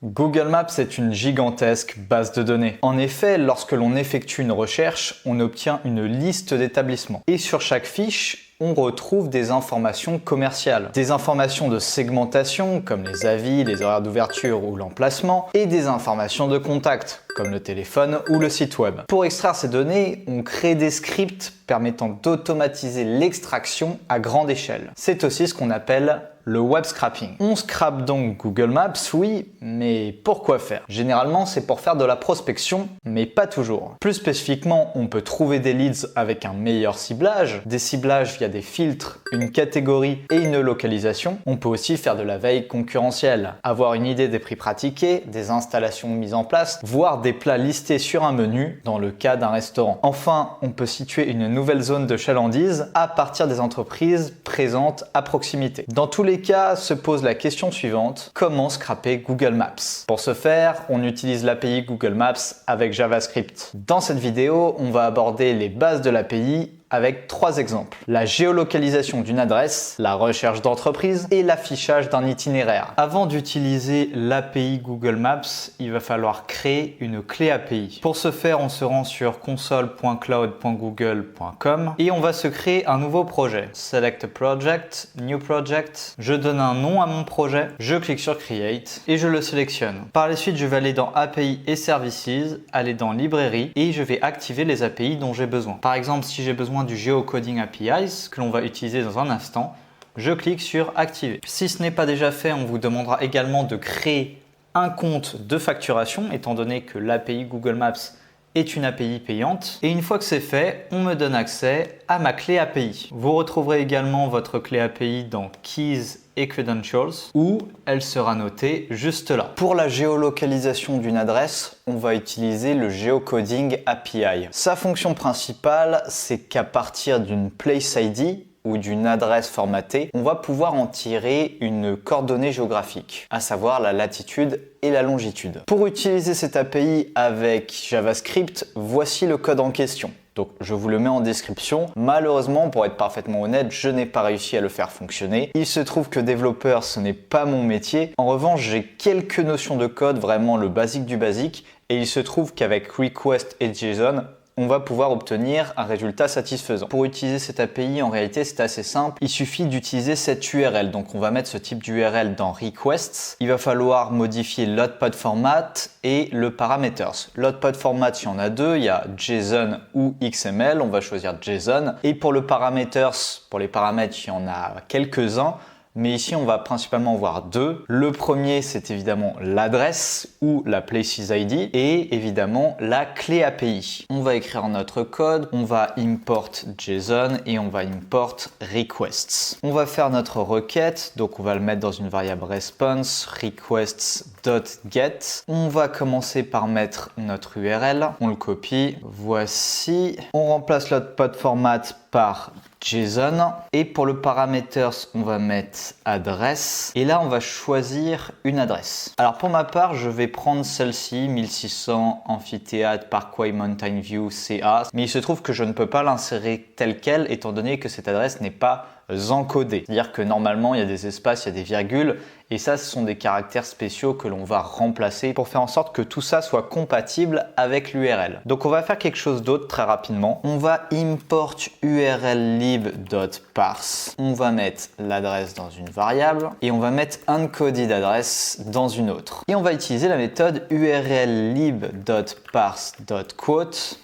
Google Maps est une gigantesque base de données. En effet, lorsque l'on effectue une recherche, on obtient une liste d'établissements. Et sur chaque fiche, on retrouve des informations commerciales, des informations de segmentation comme les avis, les horaires d'ouverture ou l'emplacement, et des informations de contact comme le téléphone ou le site web. Pour extraire ces données, on crée des scripts permettant d'automatiser l'extraction à grande échelle. C'est aussi ce qu'on appelle le web scraping. On scrape donc Google Maps, oui, mais pourquoi faire? Généralement, c'est pour faire de la prospection, mais pas toujours. Plus spécifiquement, on peut trouver des leads avec un meilleur ciblage, des ciblages via des filtres, une catégorie et une localisation. On peut aussi faire de la veille concurrentielle, avoir une idée des prix pratiqués, des installations mises en place, voire des plats listés sur un menu dans le cas d'un restaurant. Enfin, on peut situer une nouvelle zone de chalandise à partir des entreprises présentes à proximité. Dans tous les cas, se pose la question suivante: comment scraper Google Maps? Pour ce faire, on utilise l'API Google Maps avec JavaScript. Dans cette vidéo, on va aborder les bases de l'API avec 3 exemples: la géolocalisation d'une adresse, la recherche d'entreprise et l'affichage d'un itinéraire. Avant d'utiliser l'API Google Maps, il va falloir créer une clé API. Pour ce faire, on se rend sur console.cloud.google.com et on va se créer un nouveau projet. Select a project, new project. Je donne un nom à mon projet, je clique sur Create et je le sélectionne. Par la suite, je vais aller dans API et Services, aller dans Librairie et je vais activer les API dont j'ai besoin. Par exemple, si j'ai besoin du Geocoding APIs que l'on va utiliser dans un instant, je clique sur Activer. Si ce n'est pas déjà fait, on vous demandera également de créer un compte de facturation étant donné que l'API Google Maps est une API payante. Et une fois que c'est fait, on me donne accès à ma clé API. Vous retrouverez également votre clé API dans Keys et Credentials où elle sera notée juste là. Pour la géolocalisation d'une adresse, on va utiliser le Geocoding API. Sa fonction principale, c'est qu'à partir d'une place ID ou d'une adresse formatée, on va pouvoir en tirer une coordonnée géographique, à savoir la latitude et la longitude. Pour utiliser cette API avec JavaScript, voici le code en question. Donc je vous le mets en description. Malheureusement, pour être parfaitement honnête, je n'ai pas réussi à le faire fonctionner. Il se trouve que développeur, ce n'est pas mon métier. En revanche, j'ai quelques notions de code, vraiment le basique du basique. Et il se trouve qu'avec request et JSON, on va pouvoir obtenir un résultat satisfaisant. Pour utiliser cette API, en réalité, c'est assez simple. Il suffit d'utiliser cette URL. Donc, on va mettre ce type d'URL dans Requests. Il va falloir modifier load.format et le parameters. Load.format, il y en a deux. Il y a JSON ou XML. On va choisir JSON. Et pour le parameters, pour les paramètres, il y en a quelques-uns. Mais ici, on va principalement voir deux. Le premier, c'est évidemment l'adresse ou la Places ID et évidemment la clé API. On va écrire notre code, on va import JSON et on va import requests. On va faire notre requête, donc on va le mettre dans une variable response, requests.get. On va commencer par mettre notre URL, on le copie, voici. On remplace notre pod format par JSON et pour le parameters on va mettre adresse et là on va choisir une adresse. Alors pour ma part je vais prendre celle-ci, 1600 Amphithéâtre Parkway Mountain View CA, mais il se trouve que je ne peux pas l'insérer telle quelle étant donné que cette adresse n'est pas encodée. C'est-à-dire que normalement il y a des espaces, il y a des virgules et ça ce sont des caractères spéciaux que l'on va remplacer pour faire en sorte que tout ça soit compatible avec l'URL. Donc on va faire quelque chose d'autre très rapidement. On va import urllib.parse. On va mettre l'adresse dans une variable et on va mettre encoded adresse dans une autre. Et on va utiliser la méthode urllib.parse.quote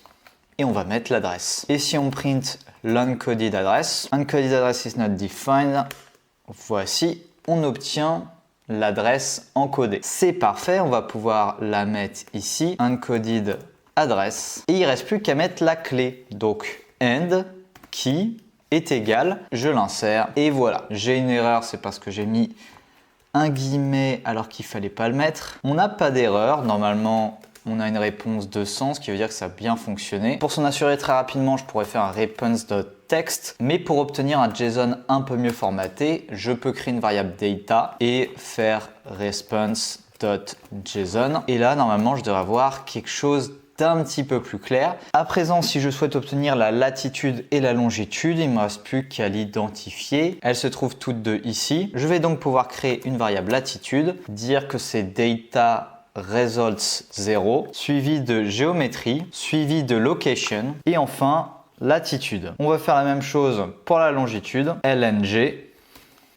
et on va mettre l'adresse. Et si on print l'uncoded address, encoded address is not defined, voici, on obtient l'adresse encodée. C'est parfait, on va pouvoir la mettre ici, encoded address, et il ne reste plus qu'à mettre la clé. Donc, end key est égal, je l'insère, et voilà. J'ai une erreur, c'est parce que j'ai mis un guillemet alors qu'il ne fallait pas le mettre. On n'a pas d'erreur, normalement, on a une réponse de sens, ce qui veut dire que ça a bien fonctionné. Pour s'en assurer très rapidement, je pourrais faire un response.text, mais pour obtenir un JSON un peu mieux formaté, je peux créer une variable data et faire response.json. Et là, normalement, je devrais avoir quelque chose un petit peu plus clair. À présent, si je souhaite obtenir la latitude et la longitude, il ne me reste plus qu'à l'identifier. Elles se trouvent toutes deux ici. Je vais donc pouvoir créer une variable latitude, dire que c'est data results 0, suivi de géométrie, suivi de location et enfin latitude. On va faire la même chose pour la longitude, lng.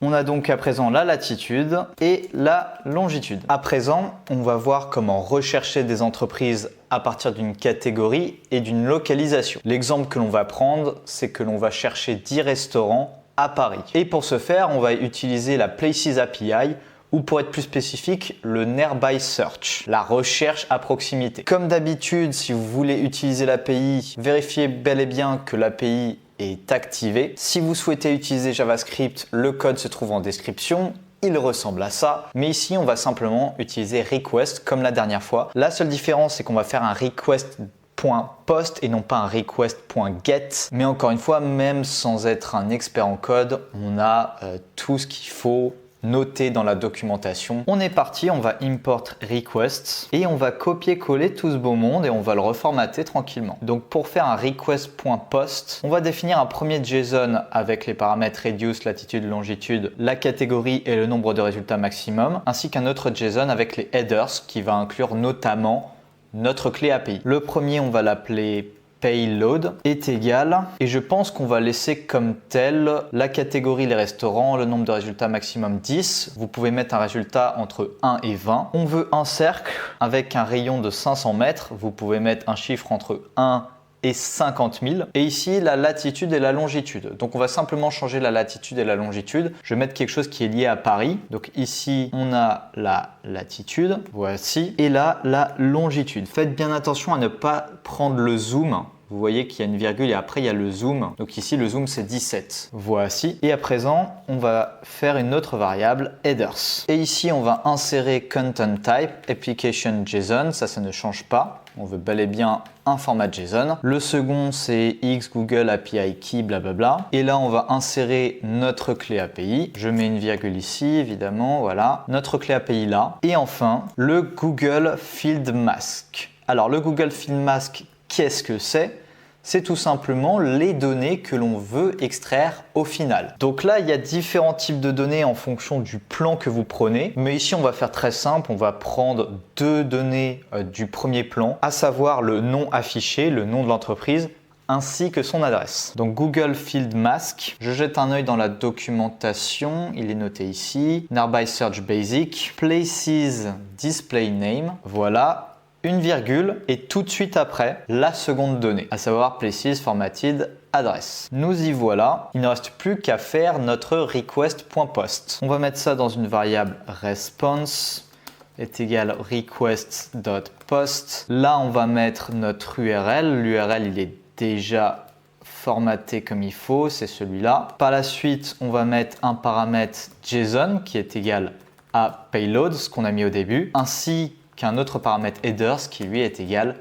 On a donc à présent la latitude et la longitude. À présent, on va voir comment rechercher des entreprises à partir d'une catégorie et d'une localisation. L'exemple que l'on va prendre, c'est que l'on va chercher 10 restaurants à Paris. Et pour ce faire, on va utiliser la Places API ou pour être plus spécifique, le Nearby Search, la recherche à proximité. Comme d'habitude, si vous voulez utiliser l'API, vérifiez bel et bien que l'API est activé. Si vous souhaitez utiliser JavaScript, le code se trouve en description. Il ressemble à ça, mais ici on va simplement utiliser request comme la dernière fois. La seule différence, c'est qu'on va faire un request.post et non pas un request.get. Mais encore une fois, même sans être un expert en code, on a tout ce qu'il faut noté dans la documentation. On est parti, on va import request et on va copier-coller tout ce beau monde et on va le reformater tranquillement. Donc pour faire un request.post, on va définir un premier JSON avec les paramètres reduce, latitude, longitude, la catégorie et le nombre de résultats maximum, ainsi qu'un autre JSON avec les headers qui va inclure notamment notre clé API. Le premier, on va l'appeler payload est égal et je pense qu'on va laisser comme tel la catégorie les restaurants, le nombre de résultats maximum 10. Vous pouvez mettre un résultat entre 1 et 20. On veut un cercle avec un rayon de 500 mètres. Vous pouvez mettre un chiffre entre 1 et 50 000. Et ici, la latitude et la longitude. Donc, on va simplement changer la latitude et la longitude. Je vais mettre quelque chose qui est lié à Paris. Donc, ici, on a la latitude. Voici. Et là, la longitude. Faites bien attention à ne pas prendre le zoom. Vous voyez qu'il y a une virgule et après il y a le zoom. Donc ici le zoom c'est 17. Voici. Et à présent on va faire une autre variable headers. Et ici on va insérer content type application JSON. Ça ne change pas. On veut bel et bien un format JSON. Le second c'est X Google API Key blablabla. Et là on va insérer notre clé API. Je mets une virgule ici évidemment. Voilà. Notre clé API là. Et enfin le Google Field Mask. Alors le Google Field Mask, qu'est-ce que c'est? C'est tout simplement les données que l'on veut extraire au final. Donc là, il y a différents types de données en fonction du plan que vous prenez. Mais ici, on va faire très simple. On va prendre deux données du premier plan, à savoir le nom affiché, le nom de l'entreprise, ainsi que son adresse. Donc Google Field Mask, je jette un œil dans la documentation, il est noté ici. Nearby Search Basic, Places Display Name, voilà. Une virgule et tout de suite après la seconde donnée, à savoir places formatted address. Nous y voilà, il ne reste plus qu'à faire notre request.post. On va mettre ça dans une variable response est égal request.post. Là on va mettre notre URL, l'URL il est déjà formaté comme il faut, c'est celui-là. Par la suite on va mettre un paramètre JSON qui est égal à payload, ce qu'on a mis au début, ainsi qu'un autre paramètre headers qui lui est égal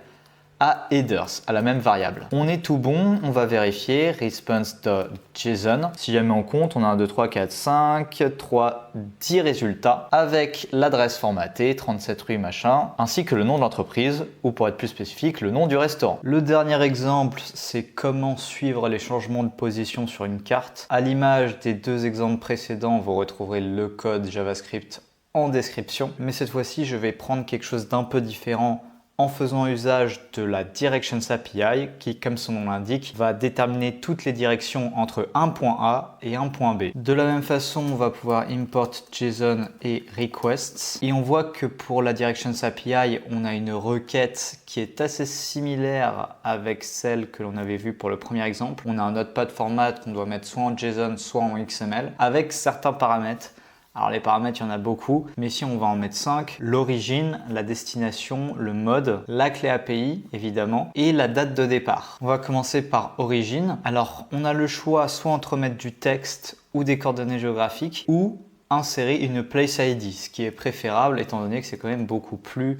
à headers, à la même variable. On est tout bon, on va vérifier response.json. Si jamais on compte, on a 1, 2, 3, 4, 5, 3, 10 résultats avec l'adresse formatée, 37 rue machin, ainsi que le nom de l'entreprise, ou pour être plus spécifique, le nom du restaurant. Le dernier exemple, c'est comment suivre les changements de position sur une carte. À l'image des deux exemples précédents, vous retrouverez le code JavaScript en description, mais cette fois-ci je vais prendre quelque chose d'un peu différent en faisant usage de la Directions API qui, comme son nom l'indique, va déterminer toutes les directions entre un point A et un point B. De la même façon, on va pouvoir import JSON et requests et on voit que pour la Directions API, on a une requête qui est assez similaire avec celle que l'on avait vue pour le premier exemple. On a un notepad format qu'on doit mettre soit en JSON, soit en XML avec certains paramètres. Alors les paramètres, il y en a beaucoup, mais ici on va en mettre 5. L'origine, la destination, le mode, la clé API évidemment et la date de départ. On va commencer par origine. Alors on a le choix soit entre mettre du texte ou des coordonnées géographiques ou insérer une place ID, ce qui est préférable étant donné que c'est quand même beaucoup plus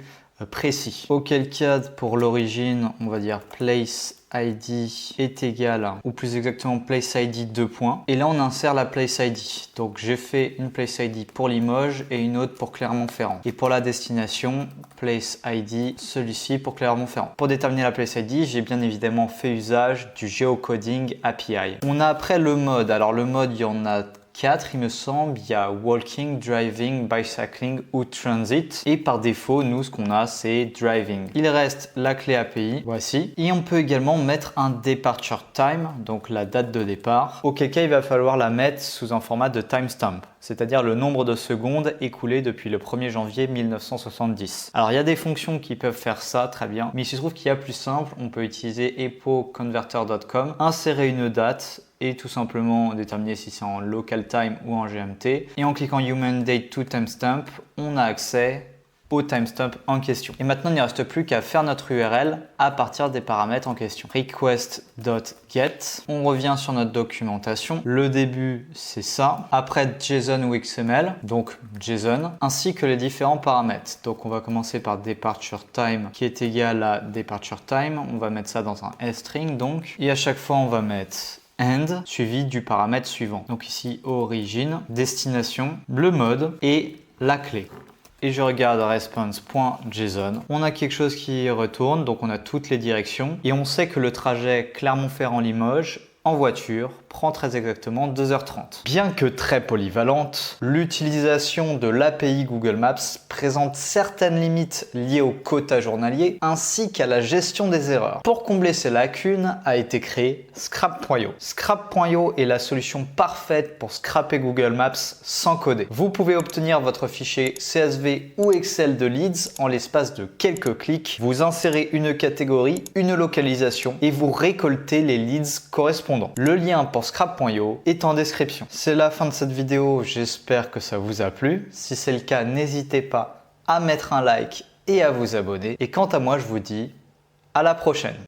précis. Auquel cas, pour l'origine, on va dire place ID est égal, ou plus exactement place ID 2 points. Et là, on insère la place ID. Donc, j'ai fait une place ID pour Limoges et une autre pour Clermont-Ferrand. Et pour la destination, place ID, celui-ci pour Clermont-Ferrand. Pour déterminer la place ID, j'ai bien évidemment fait usage du Geocoding API. On a après le mode. Alors, le mode, il y en a 4, il me semble. Il y a walking, driving, bicycling ou transit. Et par défaut, nous, ce qu'on a, c'est driving. Il reste la clé API, voici. Et on peut également mettre un departure time, donc la date de départ. Auquel cas, il va falloir la mettre sous un format de timestamp, c'est-à-dire le nombre de secondes écoulées depuis le 1er janvier 1970. Alors, il y a des fonctions qui peuvent faire ça, très bien. Mais il se trouve qu'il y a plus simple. On peut utiliser epoconverter.com, insérer une date, et tout simplement déterminer si c'est en local time ou en GMT. Et en cliquant Human Date to Timestamp, on a accès au timestamp en question. Et maintenant, il ne reste plus qu'à faire notre URL à partir des paramètres en question. Request.get. On revient sur notre documentation. Le début, c'est ça. Après, JSON ou XML, donc JSON, ainsi que les différents paramètres. Donc, on va commencer par departure time qui est égal à departure time. On va mettre ça dans un string donc. Et à chaque fois, on va mettre end suivi du paramètre suivant. Donc ici, origine, destination, le mode et la clé. Et je regarde response.json. On a quelque chose qui retourne, donc on a toutes les directions. Et on sait que le trajet Clermont-Ferrand-Limoges en voiture prend très exactement 2h30. Bien que très polyvalente, l'utilisation de l'API Google Maps présente certaines limites liées au quota journalier ainsi qu'à la gestion des erreurs. Pour combler ces lacunes a été créé Scrap.io. Scrap.io est la solution parfaite pour scraper Google Maps sans coder. Vous pouvez obtenir votre fichier CSV ou Excel de leads en l'espace de quelques clics. Vous insérez une catégorie, une localisation et vous récoltez les leads correspondants. Le lien pour Scrap.io est en description. C'est la fin de cette vidéo, j'espère que ça vous a plu. Si c'est le cas, n'hésitez pas à mettre un like et à vous abonner. Et quant à moi, je vous dis à la prochaine.